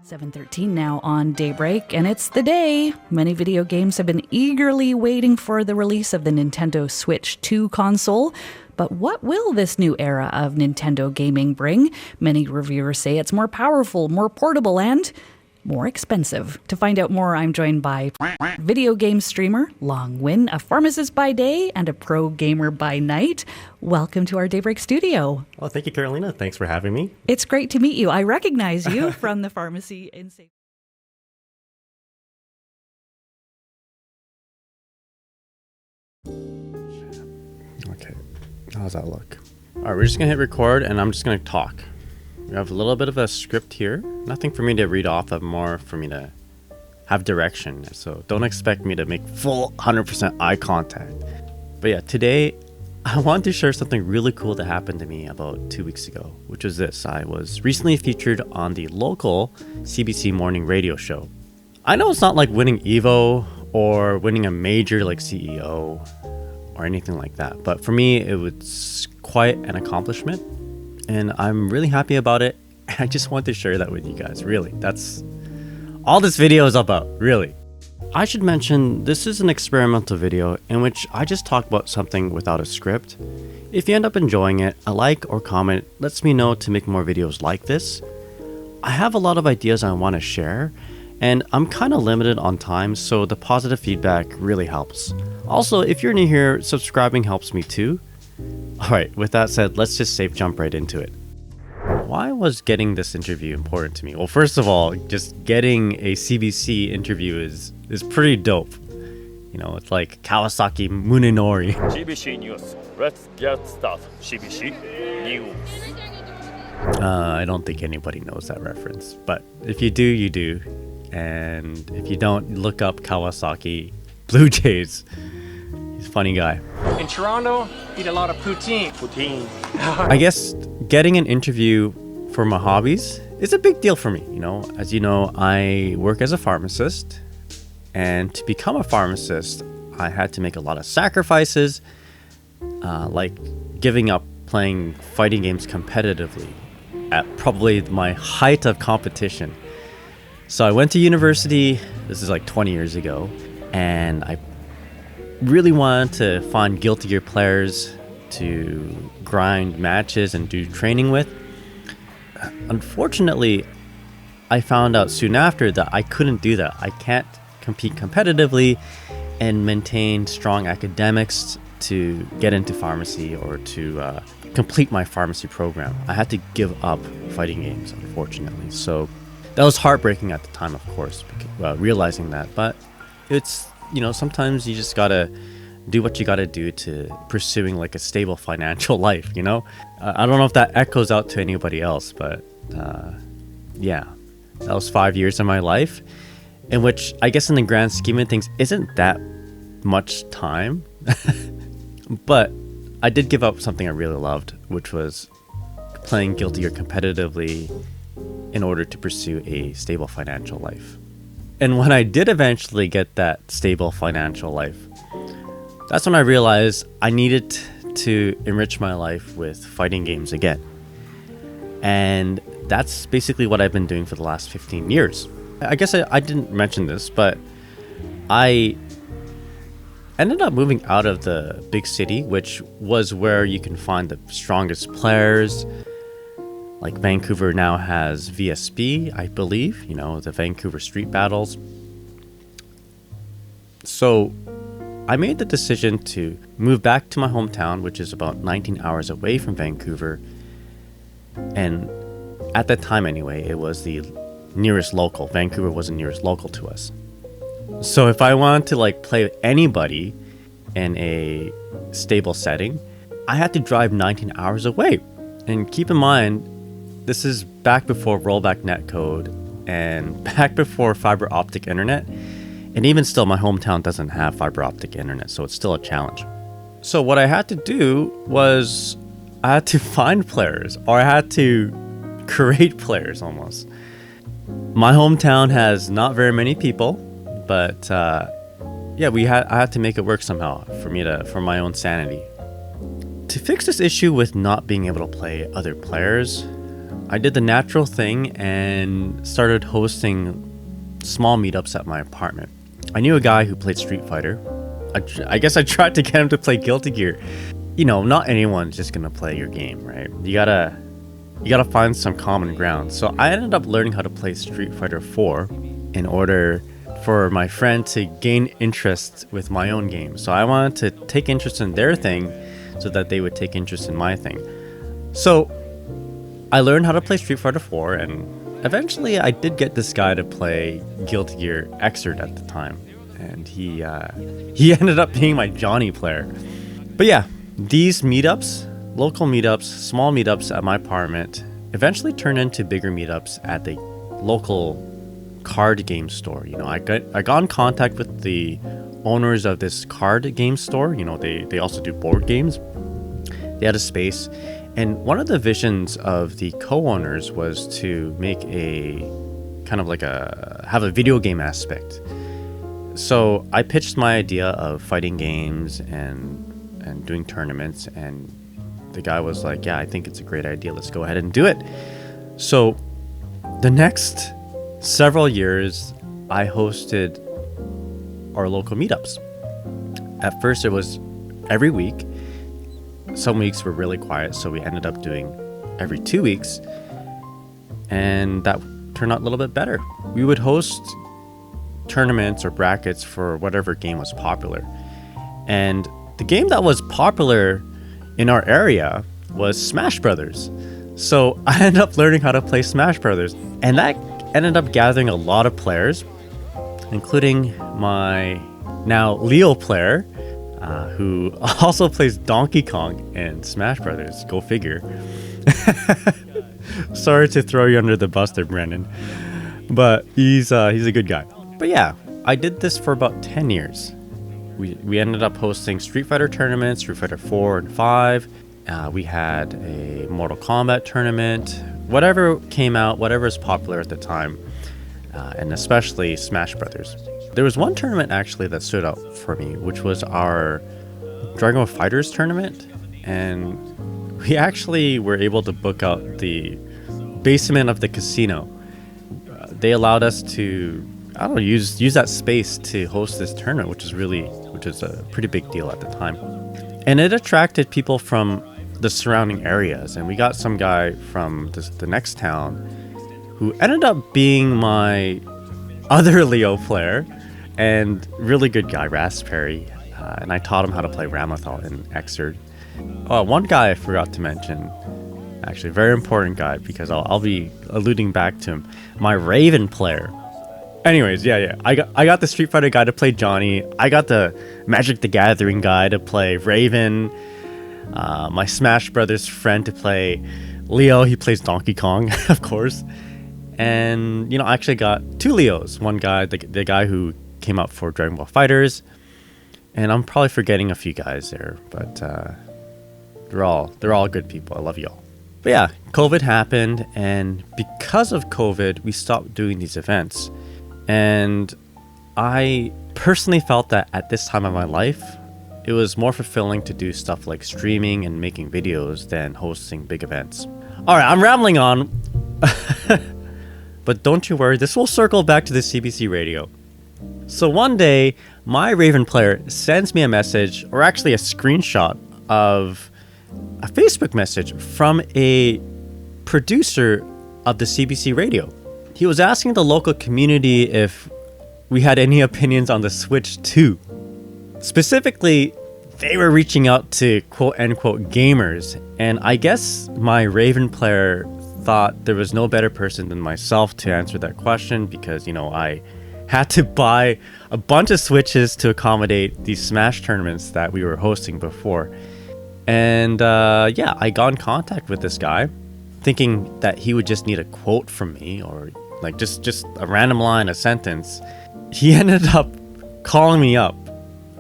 7:13 now on Daybreak, and it's the day. Many video games have been eagerly waiting for the release of the Nintendo Switch 2 console. But what will this new era of Nintendo gaming bring? Many reviewers say it's more powerful, more portable, and more expensive. To find out more, I'm joined by video game streamer Long Win, a pharmacist by day and a pro gamer by night. Welcome to our Daybreak studio. Well, thank you, Carolina. Thanks for having me. It's great to meet you. I recognize you from the pharmacy in St. Okay, how's that look? All right, we're just gonna hit record and I'm just gonna talk. We have a little bit of a script here. Nothing for me to read off of, more for me to have direction. So don't expect me to make full 100% eye contact. But yeah, today I want to share something really cool that happened to me about 2 weeks ago, which was this. I was recently featured on the local CBC morning radio show. I know it's not like winning Evo or winning a major like CEO or anything like that, but for me it was quite an accomplishment. And I'm really happy about it. I just want to share that with you guys. Really, that's all this video is about, really. I should mention, this is an experimental video in which I just talk about something without a script. If you end up enjoying it, a like or comment lets me know to make more videos like this. I have a lot of ideas I want to share, and I'm kind of limited on time, so the positive feedback really helps. Also, if you're new here, subscribing helps me too. Alright, with that said, let's just jump right into it. Why was getting this interview important to me? Well, first of all, just getting a CBC interview is pretty dope. You know, it's like Kawasaki Munenori. CBC News. Let's get started. CBC News. I don't think anybody knows that reference, but if you do, you do. And if you don't, look up Kawasaki Blue Jays. He's a funny guy. In Toronto, eat a lot of poutine. I guess getting an interview for my hobbies is a big deal for me. You know, as you know, I work as a pharmacist, and to become a pharmacist, I had to make a lot of sacrifices, like giving up playing fighting games competitively at probably my height of competition. So I went to university, this is like 20 years ago, and I really wanted to find Guilty Gear players to grind matches and do training with. Unfortunately, I found out soon after that I couldn't do that. I can't compete competitively and maintain strong academics to get into pharmacy or to complete my pharmacy program. I had to give up fighting games, unfortunately. So that was heartbreaking at the time, of course, realizing that. But it's, you know, sometimes you just gotta do what you gotta do to pursuing like a stable financial life, you know? I don't know if that echoes out to anybody else, but yeah, that was 5 years of my life, in which I guess in the grand scheme of things isn't that much time. But I did give up something I really loved, which was playing Guilty Gear competitively in order to pursue a stable financial life. And when I did eventually get that stable financial life, that's when I realized I needed to enrich my life with fighting games again. And that's basically what I've been doing for the last 15 years. I guess I didn't mention this, but I ended up moving out of the big city, which was where you can find the strongest players. Like Vancouver now has VSB, I believe, you know, the Vancouver Street Battles. So I made the decision to move back to my hometown, which is about 19 hours away from Vancouver. And at that time anyway, it was the nearest local. Vancouver was the nearest local to us. So if I wanted to like play with anybody in a stable setting, I had to drive 19 hours away. And keep in mind, this is back before rollback netcode and back before fiber optic internet. And even still, my hometown doesn't have fiber optic internet, so it's still a challenge. So what I had to do was I had to find players, or I had to create players almost. My hometown has not very many people, but yeah, I had to make it work somehow for my own sanity. To fix this issue with not being able to play other players, I did the natural thing and started hosting small meetups at my apartment. I knew a guy who played Street Fighter. I guess I tried to get him to play Guilty Gear. You know, not anyone's just gonna play your game, right? You gotta find some common ground. So I ended up learning how to play Street Fighter 4 in order for my friend to gain interest with my own game. So I wanted to take interest in their thing so that they would take interest in my thing. So I learned how to play Street Fighter 4, and eventually I did get this guy to play Guilty Gear Xrd at the time. And he ended up being my Johnny player. But yeah, these meetups, local meetups, small meetups at my apartment, eventually turned into bigger meetups at the local card game store. You know, I got in contact with the owners of this card game store. You know, they also do board games. They had a space, and one of the visions of the co-owners was to make a kind of like have a video game aspect. So I pitched my idea of fighting games and doing tournaments, and the guy was like, yeah, I think it's a great idea, let's go ahead and do it. So the next several years I hosted our local meetups. At first it was every week. Some weeks were really quiet, so we ended up doing every 2 weeks, and that turned out a little bit better. We would host tournaments or brackets for whatever game was popular, and the game that was popular in our area was Smash Brothers. So I ended up learning how to play Smash Brothers, and that ended up gathering a lot of players, including my now Leo player, who also plays Donkey Kong in Smash Brothers. Go figure. Sorry to throw you under the bus there, Brandon, but he's a good guy. But yeah, I did this for about 10 years. We ended up hosting Street Fighter tournaments, Street Fighter 4 and 5. We had a Mortal Kombat tournament, whatever came out, whatever was popular at the time, and especially Smash Brothers. There was one tournament actually that stood out for me, which was our Dragon Ball Fighters tournament, and we actually were able to book out the basement of the casino. They allowed us to, I don't know, use that space to host this tournament, which is a pretty big deal at the time. And it attracted people from the surrounding areas, and we got some guy from the next town who ended up being my other Leo player, and really good guy, Raspberry, and I taught him how to play Ramathal in Xrd. Oh, one guy I forgot to mention, actually a very important guy, because I'll be alluding back to him, my Raven player. Anyways, yeah, I got the Street Fighter guy to play Johnny. I got the Magic the Gathering guy to play Raven. My Smash Brothers friend to play Leo. He plays Donkey Kong, of course. And, you know, I actually got two Leos. One guy, the guy who came out for Dragon Ball Fighters. And I'm probably forgetting a few guys there, but they're all good people. I love y'all. But yeah, COVID happened, and because of COVID, we stopped doing these events. And I personally felt that at this time of my life, it was more fulfilling to do stuff like streaming and making videos than hosting big events. All right, I'm rambling on. But don't you worry, this will circle back to the CBC radio. So one day, my Raven player sends me a message, or actually a screenshot of a Facebook message from a producer of the CBC radio. He was asking the local community if we had any opinions on the Switch 2. Specifically, they were reaching out to quote-unquote gamers, and I guess my Raven player thought there was no better person than myself to answer that question, because, you know, I had to buy a bunch of Switches to accommodate these Smash tournaments that we were hosting before. And yeah, I got in contact with this guy, thinking that he would just need a quote from me, or like just a random line, a sentence. He ended up calling me up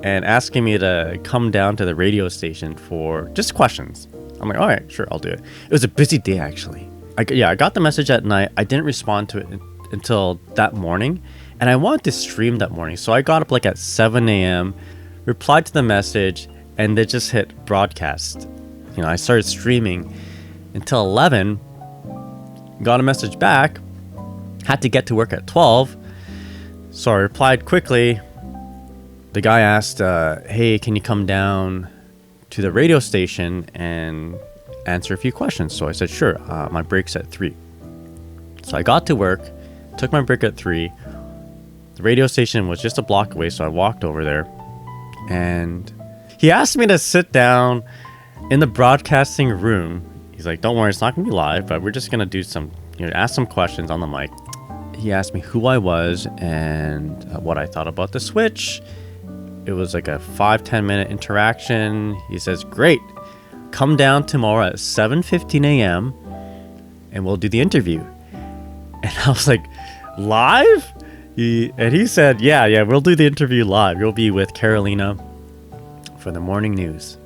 and asking me to come down to the radio station for just questions. I'm like, all right, sure, I'll do it. It was a busy day, actually. I got the message at night. I didn't respond to it until that morning, and I wanted to stream that morning. So I got up like at 7 a.m., replied to the message, and then just hit broadcast. You know, I started streaming until 11, got a message back, had to get to work at 12. So I replied quickly. The guy asked, hey, can you come down to the radio station and answer a few questions? So I said, sure, my break's at 3. So I got to work, took my break at 3. The radio station was just a block away, so I walked over there. And he asked me to sit down in the broadcasting room. He's like, don't worry, it's not going to be live, but we're just going to do some, ask some questions on the mic. He asked me who I was and what I thought about the Switch. It was like a 5-10 minute interaction. He says, great, come down tomorrow at 7:15 a.m. and we'll do the interview. And I was like, live? He said, yeah, we'll do the interview live. You'll be with Carolina for the morning news.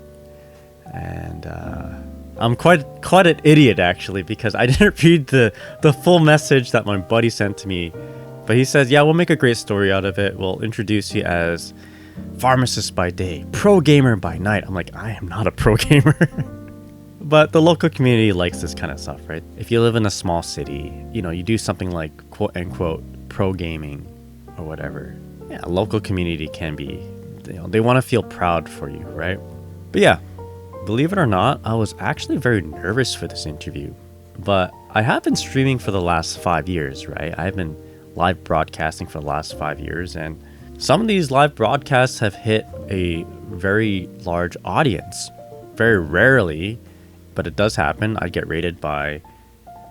And I'm quite an idiot, actually, because I didn't read the full message that my buddy sent to me. But he says, yeah, we'll make a great story out of it. We'll introduce you as pharmacist by day, pro gamer by night. I'm like, I am not a pro gamer. But the local community likes this kind of stuff, right? If you live in a small city, you do something like quote unquote pro gaming or whatever. Yeah, a local community can be, they want to feel proud for you, right? But yeah, believe it or not, I was actually very nervous for this interview. But I have been streaming for the last 5 years, right? I've been live broadcasting for the last 5 years, and some of these live broadcasts have hit a very large audience. Very rarely, but it does happen, I get rated by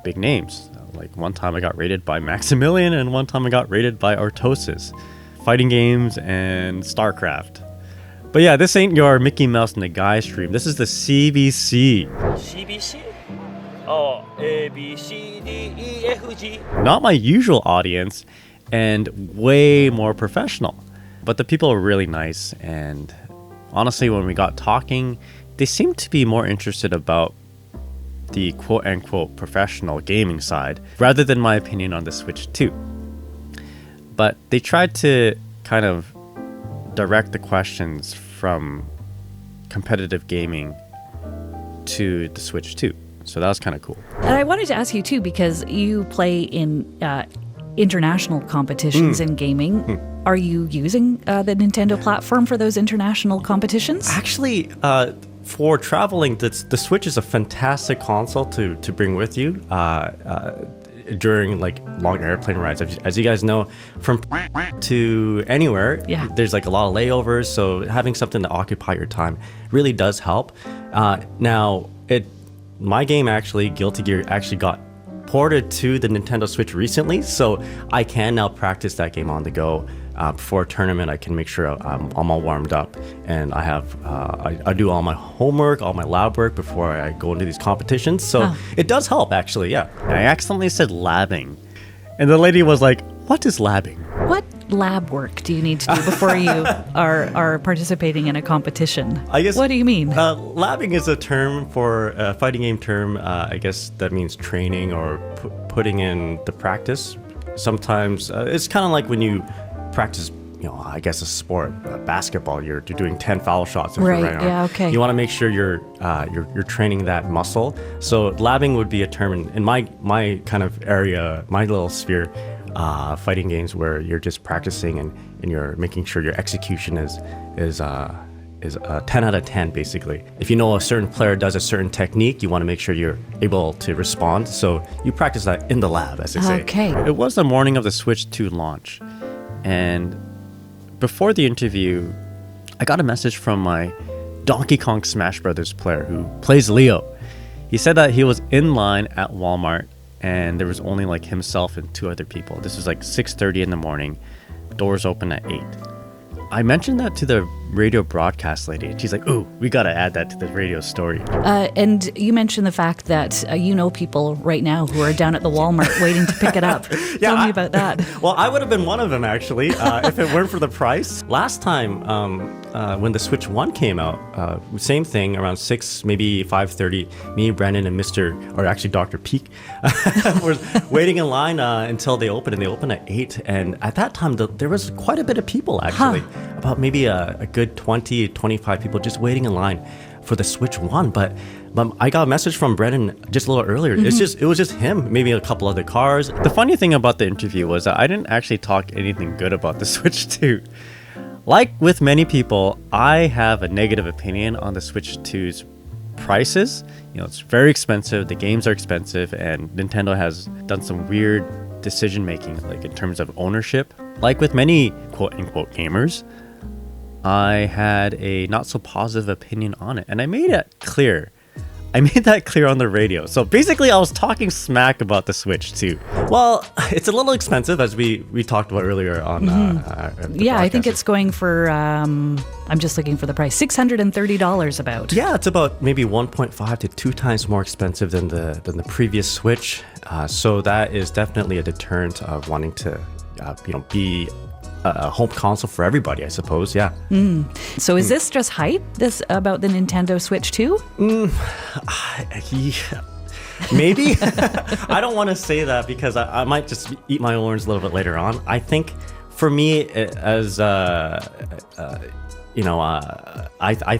big names. Like one time I got rated by Maximilian, and one time I got rated by Artosis, fighting games and StarCraft. But yeah, this ain't your Mickey Mouse and the Guy stream. This is the CBC. CBC? Oh, A, B, C, D, E, F, G. Not my usual audience, and way more professional. But the people were really nice, and honestly, when we got talking, they seemed to be more interested about the quote-unquote professional gaming side, rather than my opinion on the Switch 2. But they tried to kind of direct the questions from competitive gaming to the Switch 2. So that was kind of cool. And I wanted to ask you too, because you play in international competitions in gaming. Are you using the Nintendo platform for those international competitions? Actually, for traveling, the Switch is a fantastic console to bring with you during like long airplane rides. As you guys know, from to anywhere, there's like a lot of layovers, so having something to occupy your time really does help. Now, my game actually, Guilty Gear, actually got ported to the Nintendo Switch recently, so I can now practice that game on the go. Before a tournament, I can make sure I'm all warmed up, and I have I do all my homework, all my lab work before I go into these competitions. So it does help, actually. Yeah. And I accidentally said labbing, and the lady was like, "What is labbing?" What lab work do you need to do before you are participating in a competition? I guess. What do you mean? Labbing is a term for a fighting game term. I guess that means training or putting in the practice. Sometimes it's kind of like when you practice, I guess a sport, basketball. You're doing 10 foul shots. Right. Yeah. Okay. You want to make sure you're training that muscle. So labbing would be a term in my kind of area, my little sphere, fighting games where you're just practicing and you're making sure your execution is a 10 out of 10 basically. If you know a certain player does a certain technique, you want to make sure you're able to respond. So you practice that in the lab, as they say. Okay. It was the morning of the Switch 2 launch. And before the interview, I got a message from my Donkey Kong Smash Brothers player who plays Leo. He said that he was in line at Walmart and there was only like himself and 2 other people. This was like 6:30 in the morning. Doors open at 8. I mentioned that to the radio broadcast lady, and she's like, "Ooh, we got to add that to the radio story." And you mentioned the fact that you know people right now who are down at the Walmart waiting to pick it up. Tell me about that. Well, I would have been one of them, actually, if it weren't for the price. Last time, when the Switch 1 came out, same thing, around 6, maybe 5:30, me, Brandon, and Dr. Peak, were waiting in line until they opened, and they opened at 8. And at that time, there was quite a bit of people, actually. About maybe a good 20, 25 people just waiting in line for the Switch 1, but I got a message from Brennan just a little earlier. It was just him, maybe a couple other cars. The funny thing about the interview was that I didn't actually talk anything good about the Switch 2. Like with many people, I have a negative opinion on the Switch 2's prices. You know, it's very expensive, the games are expensive, and Nintendo has done some weird decision making, like in terms of ownership. Like with many quote unquote gamers, I had a not so positive opinion on it, and I made it clear. I made that clear on the radio. So basically, I was talking smack about the Switch 2. Well, it's a little expensive, as we talked about earlier on. Yeah, I think it's going for, I'm just looking for the price, $630 about. Yeah, it's about maybe 1.5 to 2 times more expensive than the previous Switch. So that is definitely a deterrent of wanting to, be a home console for everybody, I suppose. Yeah. So is this just hype? This about the Nintendo Switch 2? Yeah, maybe. I don't want to say that because I might just eat my own words a little bit later on. I think for me, as I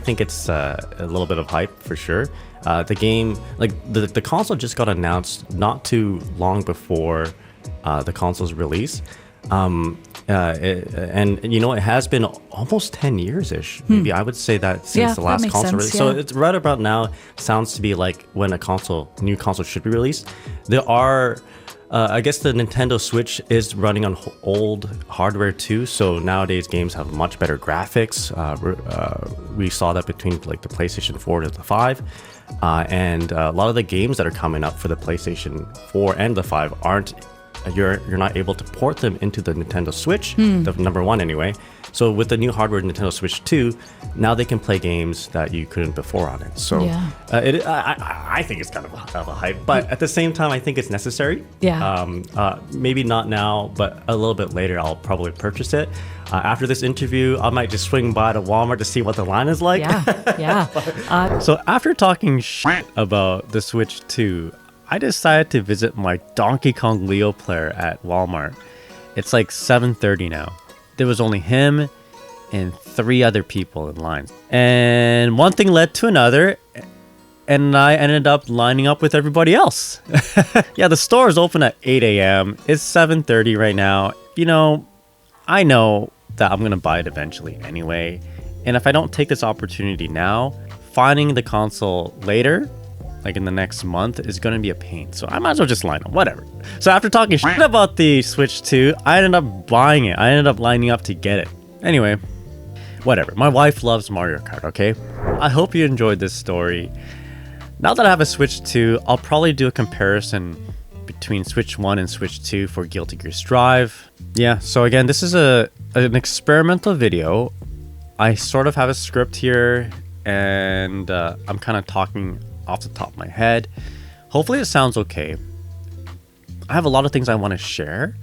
think it's a little bit of hype for sure. The game, like the console, just got announced not too long before the console's release. It has been almost 10 years-ish. Maybe I would say that since the last console release. So it's right about now sounds to be like when new console should be released. There are, I guess the Nintendo Switch is running on old hardware too. So nowadays games have much better graphics. We saw that between like the PlayStation 4 to the 5. And a lot of the games that are coming up for the PlayStation 4 and the 5 you're not able to port them into the Nintendo Switch, the number one anyway. So with the new hardware Nintendo Switch 2, now they can play games that you couldn't before on it. So I think it's kind of a hype, but at the same time, I think it's necessary. Yeah. Maybe not now, but a little bit later, I'll probably purchase it. After this interview, I might just swing by to Walmart to see what the line is like. Yeah. So after talking shit about the Switch 2, I decided to visit my Donkey Kong Leo player at Walmart. It's like 7:30 now. There was only him and 3 other people in line. And one thing led to another, and I ended up lining up with everybody else. Yeah, the store is open at 8 a.m. It's 7:30 right now. You know, I know that I'm going to buy it eventually anyway. And if I don't take this opportunity now, finding the console later, like in the next month, is going to be a pain. So I might as well just line up, whatever. So after talking shit about the Switch 2, I ended up buying it. I ended up lining up to get it. Anyway, whatever. My wife loves Mario Kart, okay? I hope you enjoyed this story. Now that I have a Switch 2, I'll probably do a comparison between Switch 1 and Switch 2 for Guilty Gear Strive. Yeah, so again, this is an experimental video. I sort of have a script here, and I'm kind of talking off the top of my head. Hopefully it sounds okay. I have a lot of things I want to share,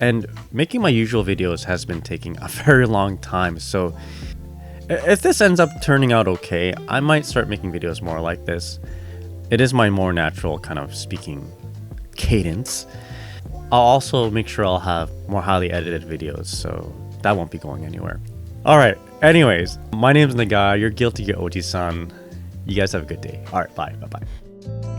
and making my usual videos has been taking a very long time. So if this ends up turning out okay, I might start making videos more like this. It is my more natural kind of speaking cadence. I'll also make sure I'll have more highly edited videos, so that won't be going anywhere. All right, anyways, my name's Nagai, you're Guilty Gear Oji-san. You guys have a good day. All right, bye. Bye-bye.